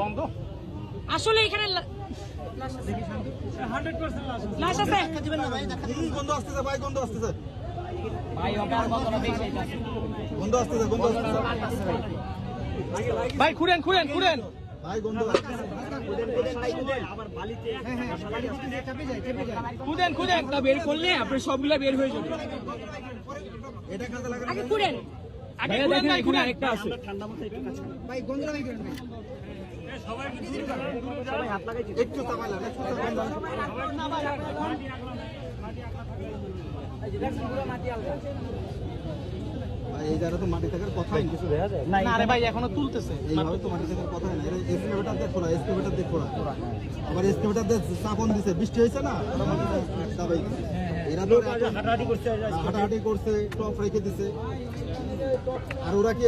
বন্ধ আসলে এখানে লাশ আছে গন্ধ আসতেছে ভাই, গন্ধ আসতেছে ভাই ওটার বদল বেশি আছে গন্ধ আসতেছে গন্ধ আসতেছে ভাই খুঁড়েন খুঁড়েন খুঁড়েন ভাই গন্ধ খুঁড়েন খুঁড়েন তা বের করলে আপনি সবগুলা বের হয়ে যাবে এটা কাজে লাগে আগে খুঁড়েন আগে খুঁড়েন ভাই খুঁড়েন আরেকটা আছে একটু চাপাইলা ভাই এই জায়গা তো মাটি থাকার কথাই কিছু দেখা যায় না রে ভাই এখনো তুলতেছে এইভাবে তো মাটি থাকার কথাই না। এরা এসকেভেটার দিয়ে খোলা, এসকেভেটার দিয়ে খোলা, আবার এসকেভেটার দিয়ে চাপন দিছে, বৃষ্টি হয়েছে না ওরা মাটি চাপাই দিছে। এরা তো হাঁটাহাঁটি করছে, টপ রেখে দিছে। আর ওরা কি